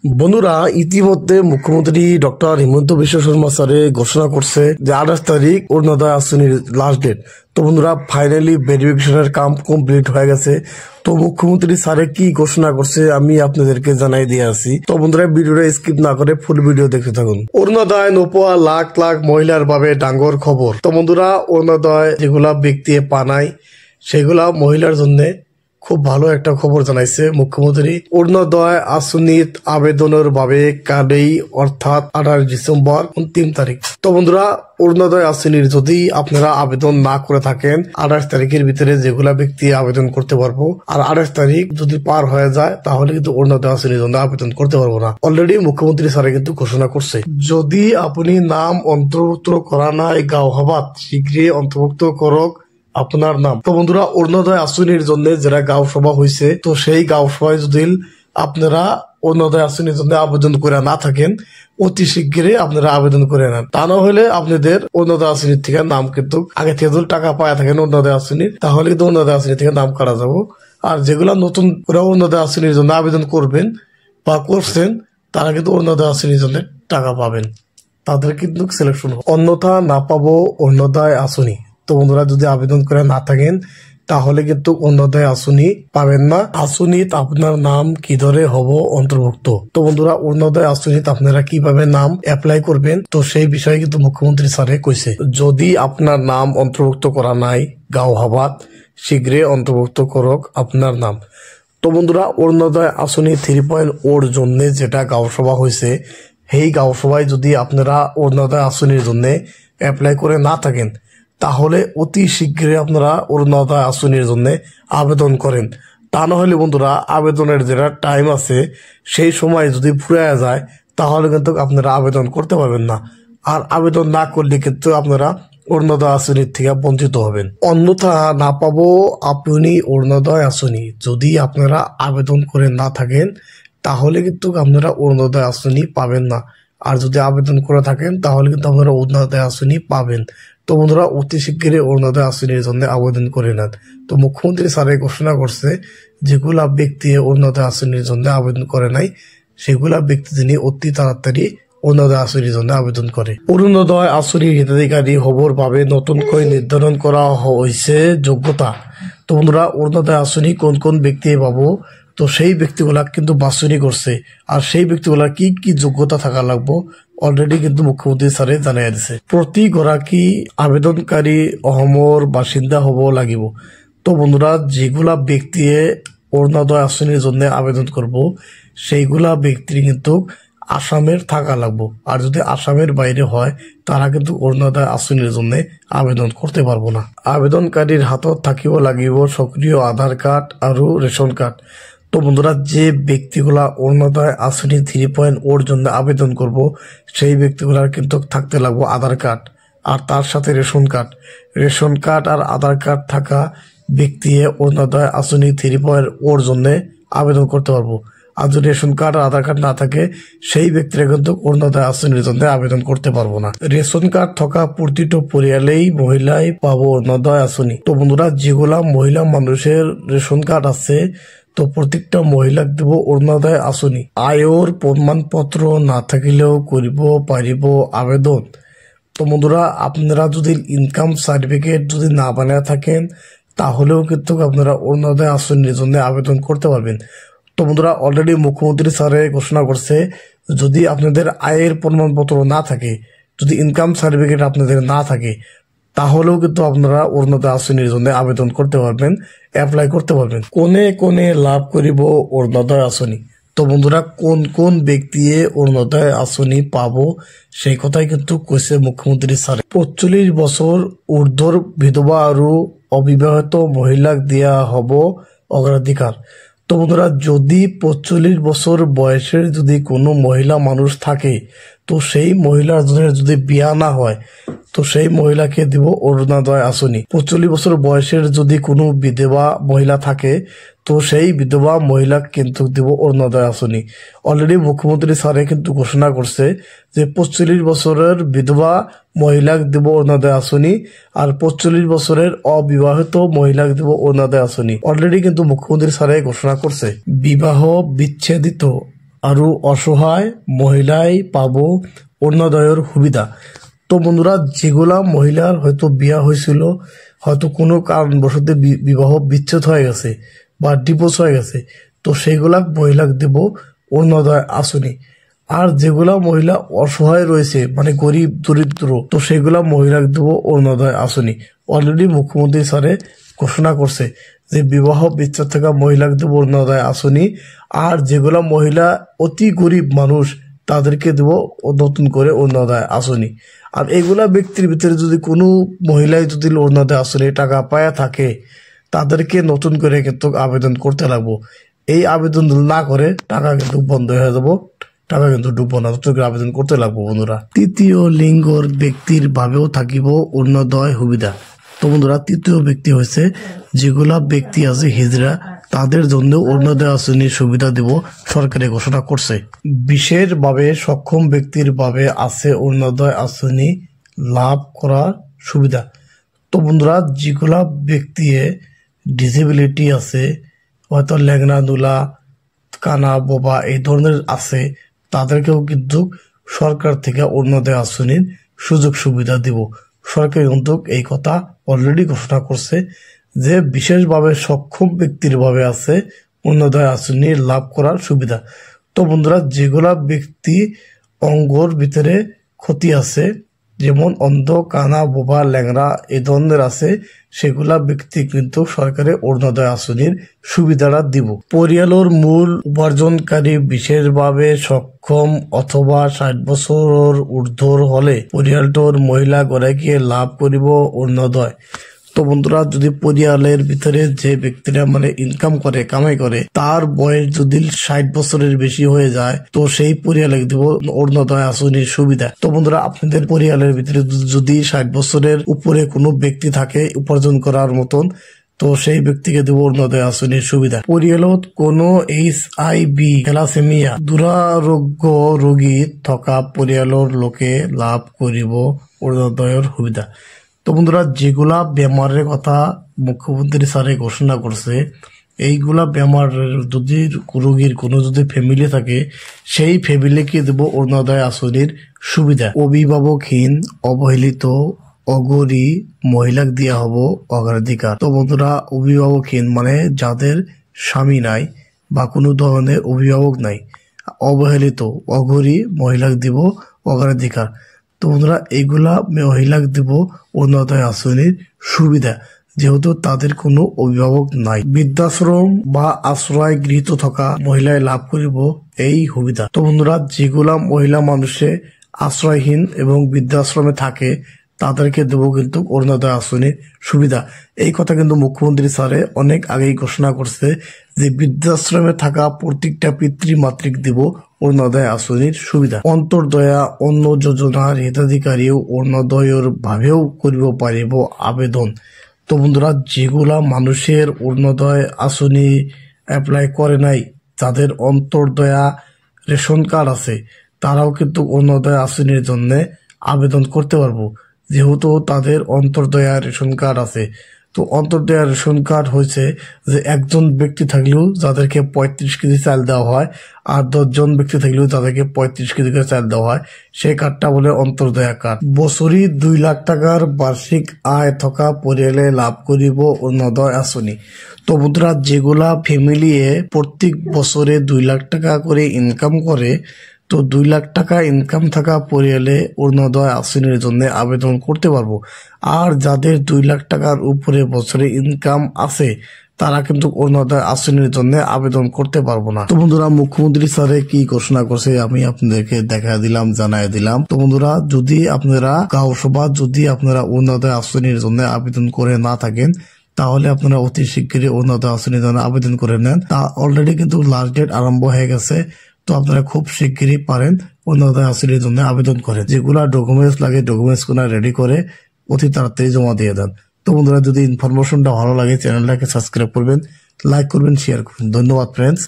বন্ধুরা, ইতিমধ্যে মুখ্যমন্ত্রী ডক্টর হিমন্ত বিশ্ব শর্মা স্যারে ঘোষণা করছে যে 28 তারিখ অরুণোদয় আসনির লাস্ট ডেট। তো বন্ধুরা, ফাইনালি ভেরিফিকেশনের কাম কমপ্লিট হয়ে গেছে। তো মুখ্যমন্ত্রী স্যারে কি ঘোষণা করছে আমি আপনাদেরকে জানাই দিয়ে আসি। তো বন্ধুরা, ভিডিওটা স্কিপ না করে ফুল ভিডিও দেখতে থাকুন। অরুণোদয় নোপোয়া লাখ লাখ মহিলার ভাবে ডাঙ্গর খবর। তো বন্ধুরা, অরুণোদয় যেগুলা ব্যক্তি পানায় সেগুলা মহিলার জন্য খুব ভালো একটা খবর জানাইছে মুখ্যমন্ত্রী। অরুণোদয় আসনিত আবেদনের ভাবে কালেই অর্থাৎ 28 ডিসেম্বর 29 তারিখ। তো বন্ধুরা, অরুণোদয় আসনির যদি আপনারা আবেদন না করে থাকেন 28 তারিখের ভিতরে যেগুলা ব্যক্তি আবেদন করতে পারবো, আর 28 তারিখ যদি পার হয়ে যায় তাহলে কিন্তু অরুণোদয় আসনির জন্য আবেদন করতে পারবো না। অলরেডি মুখ্যমন্ত্রী স্যারে কিন্তু ঘোষণা করছে, যদি আপনি নাম অন্তর্ভুক্ত করা নাই গাঁও হবাত শীঘ্রই অন্তর্ভুক্ত করক আপনার নাম। তো বন্ধুরা, অরুণোদয় আসনির জন্য যারা গাঁও সভা হয়েছে, তো সেই গাঁও সভায় যদি আপনারা অরুণোদয় আসনির জন্য আবেদন করে না থাকেন অতি শীঘ্রই আপনারা আবেদন করে নেন। তা না হলে আপনাদের অরুণোদয় আসনির থেকে নাম কিন্তু আগে থেকে যদি টাকা পাওয়া থাকেন অরুণোদয় আসনির, তাহলে কিন্তু অরুণোদয় আসনি থেকে নাম কাটা যাবো। আর যেগুলা নতুন করে অরুণোদয় আসনির জন্য আবেদন করবেন বা করছেন তারা কিন্তু অরুণোদয় আসনির জন্য টাকা পাবেন, তাদের কিন্তু সিলেকশন হবে। অন্যথা না পাবো অরুণোদয় আসনি। তো বন্ধুরা, যদি আবেদন করে না থাকেন তাহলে কিন্তু অরুণোদয় আসনি পাবেন না। আসনিত আপনার নাম কি ধরে হব অন্তর্ভুক্ত। তো বন্ধুরা, অরুণোদয় আসনিত আপনারা কিভাবে নাম অ্যাপ্লাই করবেন, তো সেই বিষয়ে কিন্তু মুখ্যমন্ত্রী স্যারে কইছে, যদি আপনার নাম অন্তর্ভুক্ত করা নাই গাঁও হবাত শীঘ্রই অন্তর্ভুক্ত করক আপনার নাম। তো বন্ধুরা, অরুণোদয় আসনি 3.0 জন্য যেটা গাঁও সভা হয়েছে, সেই গাঁও সভায় যদি আপনারা অরুণোদয় আসনির জন্য অ্যাপ্লাই করে না থাকেন তাহলে অতি শীঘ্রই আপনারা অরুণোদয় আসনির জন্য আবেদন করেন। তা না হলে বন্ধুরা, আবেদনের যেটা টাইম আছে সেই সময় যদি ফুরিয়ে যায় তাহলে কিন্তু আপনারা আবেদন করতে পারবেন না। আর আবেদন না করলে কিন্তু আপনারা অরুণোদয় আসনির থেকে বঞ্চিত হবেন। অন্যথা না পাবো আপনি অরুণোদয় আসনি। যদি আপনারা আবেদন করে না থাকেন তাহলে কিন্তু আপনারা অরুণোদয় আসনি পাবেন না। আর যদি আবেদন করে থাকেন তাহলে কিন্তু আপনারা অরুণোদয় আসনি পাবেন। তো বন্ধুরা, অতি শীঘ্রই অরুণোদয় আসনির জন্য আবেদন করে নেন। তো মুখ্যমন্ত্রী স্যারে ঘোষণা করছে, যেগুলা ব্যক্তি অরুণোদয় আসনির জন্য আবেদন করে নাই সেগুলা ব্যক্তি তিনি অতি তাড়াতাড়ি অরুণোদয় আসনির জন্য আবেদন করে। অরুণোদয় আসনির হিতাধিকারী হবর ভাবে নতুন করে নির্ধারণ করা হয়েছে যোগ্যতা। তো বন্ধুরা, অরুণোদয় আসনি কোন কোন ব্যক্তি পাবো, তো সেই ব্যক্তিগুলা কিন্তু বাছনি করছে। আর সেই ব্যক্তিগুলা কি কি যোগ্যতা থাকা লাগবো অলরেডি কিন্তু মুখ্যমন্ত্রী স্যারে জানাই দিছে। প্রতি গৰাকী আবেদনকারী অসমৰ বাসিন্দা হব লাগিব। তো বন্ধুরা, যেগুলা ব্যক্তি অরুণোদয় আসনির জন্য আবেদন করব সেইগুলা ব্যক্তির কিন্তু আসামের থাকা লাগবো। আর যদি আসামের বাইরে হয় তারা কিন্তু অরুণোদয় আসনির জন্য আবেদন করতে পারবো না। আবেদনকারীর হাতত থাকিব লাগিব সক্রিয় আধার কার্ড আর রেশন কার্ড। তো বন্ধুরা, যে ব্যক্তিগুলা অরুণোদয় আসনি 3.0 জন্য আবেদন করব সেই ব্যক্তিগুলার কিন্তু থাকতে লাগবো আধার কার্ড আর তার সাথে রেশন কার্ড। রেশন কার্ড আর আধার কার্ড থাকা ব্যক্তি অরুণোদয় আসনি 3.0 জন্য আবেদন করতে পারবো। আর যদি রেশন কার্ড আর আধার কার্ড না থাকে সেই ব্যক্তিরা কিন্তু অরুণোদয় আসনির জন্য আবেদন করতে পারবো না। রেশন কার্ড থাকা প্রতিটা পরিয়ালেই মহিলাই পাবো অরুণোদয় আসনি। তো বন্ধুরা, যেগুলা মহিলা মানুষের রেশন কার্ড আছে তো প্রত্যেকটা মহিলাক দেব অরুণোদয় আসনি। আয়র প্রমাণপত্র না থাকিলেও করিব পারিব আবেদন। তো বন্ধুরা, আপনারা যদি ইনকাম সার্টিফিকেট যদি না বানায় থাকেন তাহলেও কিন্তু আপনারা অরুণোদয় আসনির জন্য আবেদন করতে পারবেন। তো বন্ধুরা, অলরেডি মুখ্যমন্ত্রী স্যারে ঘোষণা করছে, যদি আপনাদের আয়ের প্রমাণপত্র না থাকে, যদি ইনকাম সার্টিফিকেট আপনাদের না থাকে তাহলেও কিন্তু আপনারা অরুণোদয় আসনির জন্য আবেদন করতে পারবেন, অ্যাপ্লাই করতে পারবেন। কোনে কোনে লাভ করিব অরুণোদয় আসনি। তো বন্ধুরা, কোন কোন ব্যক্তি অরুণোদয় আসনি পাবো সেই কথাই কিন্তু কইছে মুখ্যমন্ত্রী স্যার। 45 বছর ঊর্ধ্বর বিধবা আর অবিবাহিত মহিলাক দিয়া হব অগ্রাধিকার। তো বন্ধুরা, যদি 45 বছর বয়সের যদি কোনো মহিলা মানুষ থাকে তো সেই মহিলার জন্য যদি বিয়া না হয় তো সেই মহিলাকে দিব অরুণোদয় আসনি। 45 বছর বয়সের যদি কোনো বিধবা মহিলা থাকে তো সেই বিধবা মহিলা কিন্তু দিব অরুণোদয় আসনি। অলরেডি মুখ্যমন্ত্রী স্যারে কিন্তু ঘোষণা করছে যে 45 বছরের বিধবা মহিলাক দিব অরুণোদয় আসনি আর 45 বছরের অবিবাহিত মহিলাক দিব অরুণোদয় আসনি। অলরেডি কিন্তু মুখ্যমন্ত্রী স্যারে ঘোষণা করছে। বিবাহ বিচ্ছেদিত আরো অসহায় মহিলাই পাবো অরুণোদয়ের সুবিধা। তো বন্ধুরা, যেগুলা মহিলার হয়তো বিয়া হয়েছিল, হয়তো কোনো কারণবশত বিবাহ বিচ্ছেদ হয়ে গেছে বা ডিভোর্স হয়ে গেছে, তো সেইগুলা মহিলাক দেব অরুণোদয় আসনি। আর যেগুলা মহিলা অসহায় রয়েছে মানে গরিব দরিদ্র, তো সেগুলা মহিলাকে দেব অরুণোদয় আসনি। অলরেডি মুখ্যমন্ত্রী স্যারে ঘোষণা করছে যে বিবাহ বিচ্ছেদ থাকা মহিলাকে দেব অরুণোদয় আসনি। আর যেগুলা মহিলা অতি গরিব মানুষ তাদেরকে দেব নতুন করে অরুণোদয় আসনি। আর এগুলা ব্যক্তির ভিতরে যদি কোনো মহিলাই যদি অরুণোদয় আসনি টাকা পায়া থাকে, তাদেরকে নতুন করে কিন্তু আবেদন করতে লাগবো। এই আবেদন না করে টাকা কিন্তু বন্ধ হয়ে যাব, টাকা কিন্তু ডুববো না, নতুন করে আবেদন করতে লাগবো বন্ধুরা। তৃতীয় লিঙ্গর ব্যক্তির ভাবেও থাকিব অরুণোদয় সুবিধা। তো বন্ধুরা, তৃতীয় ব্যক্তি হয়েছে যেগুলা ব্যক্তি আছে হিজড়া, তাদের জন্য অরুণোদয় আসনির সুবিধা দেব সরকারে ঘোষণা করছে। বিশেষভাবে সক্ষম ব্যক্তির ভাবে আছে অরুণোদয় আসনি লাভ করার সুবিধা। তো বন্ধুরা, যেগুলা ব্যক্তি ডিসেবিলিটি আছে, হয়তো ল্যাংড়া দুলা কানা বোবা এই ধরনের আছে, তাদেরকেও কিন্তু সরকার থেকে অরুণোদয় আসনির সুযোগ সুবিধা দিব। সরকার কিন্তু এই কথা অলরেডি ঘোষণা করছে যে বিশেষভাবে সক্ষম ব্যক্তির ভাবে আছে অরুণোদয় আসনি লাভ করার সুবিধা। তো বন্ধুরা, যেগুলা ব্যক্তি অঙ্গর ভিতরে ক্ষতি আছে, যেমন অন্ধ কানা বোবা ল্যাংড়া এই ধরনের আছে, সেগুলা ব্যক্তি কিন্তু সরকারের অরুণোদয় আসনির সুবিধাটা দিব। পরিয়ালের মূল উপার্জনকারী বিশেষভাবে সক্ষম অথবা 60 বছরের ঊর্ধ্বর হলে পরিয়ালটোর মহিলা গড়াইকে লাভ করিব অরুণোদয়। তো বন্ধুরা, যদি পরিয়ালের ভিতরে যে ব্যক্তিরা মানে ইনকাম করে কামাই করে তার বয়স যদি 60 বছরের বেশি হয়ে যায়, তো সেই পরিয়ালে দিব অরুণোদয় আসনির সুবিধা। তো বন্ধুরা, আপনাদের পরিয়ালের ভিতরে যদি 60 বছরের উপরে কোনো ব্যক্তি থাকে উপার্জন করার মতন, তো সেই ব্যক্তিকে দেব অরুণোদয় আসনির সুবিধা। পরিয়ালত কোনো HIV থ্যালাসেমিয়া দুরারোগ্য রোগী থকা পরিয়ালের লোকে লাভ করিব অরুণোদয়ের সুবিধা। তো বন্ধুরা, যেগুলা বেমারের কথা মুখ্যমন্ত্রী স্যারে ঘোষণা করছে, এইগুলা বেমারের যদি রোগীর কোনো যদি ফ্যামিলি থাকে, সেই ফ্যামিলিকে দেব অরুণোদয় আসনির সুবিধা। অভিভাবকহীন অবহেলিত অগরী মহিলাক দিয়া হব অগ্রাধিকার। তো বন্ধুরা, অভিভাবকহীন মানে যাদের স্বামী নাই বা কোনো ধরনের অভিভাবক নাই, অবহেলিত অগরী মহিলাক দিব অগ্রাধিকার। তো বন্ধুরা, এইগুলা মহিলাক দিব অরুণোদয় আসনির সুবিধা, যেহেতু তাদের কোনো অভিভাবক নাই। বৃদ্ধাশ্রম বা আশ্রয় গৃহীত থাকা মহিলায় লাভ করিব এই সুবিধা। তো বন্ধুরা, যেগুলা মহিলা মানুষে আশ্রয়হীন এবং বৃদ্ধাশ্রমে থাকে তাদেরকে দেবো কিন্তু অরুণোদয় আসনির সুবিধা। এই কথা কিন্তু মুখ্যমন্ত্রী স্যারে অনেক আগেই ঘোষণা করছে যে বৃদ্ধাশ্রমে থাকা প্রত্যেকটা পিতৃমাতৃক দিব অরুণোদয় আসনির সুবিধা। অন্তর্দয়া অন্য যোজনার হিতাধিকারীও অরুণোদয়ের ভাবেও করিব পারিব আবেদন। তো বন্ধুরা, যেগুলা মানুষের অরুণোদয় আসনি অ্যাপ্লাই করে নাই, যাদের অন্তর্দয়া রেশন কার্ড আছে, তারাও কিন্তু অরুণোদয় আসনির জন্য আবেদন করতে পারবো, যেহেতু তাদের অন্তর্দয়া রেশন কার্ড আছে। তো অন্তর্দয়া রেশন কার্ড হয়েছে যে একজন ব্যক্তি থাকলেও যাদেরকে 35 কেজি চাল দেওয়া হয়, আর 10 জন ব্যক্তি থাকলেও তাদেরকে 35 কেজি করে চাল দেওয়া হয়, সেই কার্ডটা বলে অন্তর্দয়া কার্ড। বছরে 2 লাখ টাকার বার্ষিক আয় থকা পরিয়ালে লাভ করিব অরুণোদয় আসনি। তো বন্ধুরা, যেগুলা ফ্যামিলি প্রত্যেক বছরে 2 লাখ টাকা করে ইনকাম করে, তো 2 লাখ টাকা ইনকাম থাকা পরিয়ালে অরুণোদয় আসনির জন্য আবেদন করতে পারবো। আর যাদের 2 লাখ টাকার উপরে বছরে ইনকাম আছে, তারা কিন্তু অরুণোদয় আসনির জন্য আবেদন করতে পারবো না। তো বন্ধুরা, মুখ্যমন্ত্রী স্যারে কি ঘোষণা করছে আমি আপনাদেরকে দেখা দিলাম, জানাই দিলাম। তো বন্ধুরা, যদি আপনারা গাঁও সভা যদি আপনারা অরুণোদয় আসনির জন্য আবেদন করে না থাকেন, তাহলে আপনারা অতি শীঘ্রই অরুণোদয় আসনির জন্য আবেদন করে নেন। তা অলরেডি কিন্তু লাস্ট ডেট আরম্ভ হয়ে গেছে, তো আপনারা খুব শীঘ্রই পারেন অরুণোদয় আসনির জন্য আবেদন করেন। যেগুলা ডকুমেন্টস লাগে ডকুমেন্টস গুলা রেডি করে অতি তাড়াতাড়ি জমা দিয়ে দেন। তো বন্ধুরা, যদি ইনফরমেশনটা ভালো লাগে চ্যানেলটাকে সাবস্ক্রাইব করবেন, লাইক করবেন, শেয়ার করবেন। ধন্যবাদ ফ্রেন্ডস।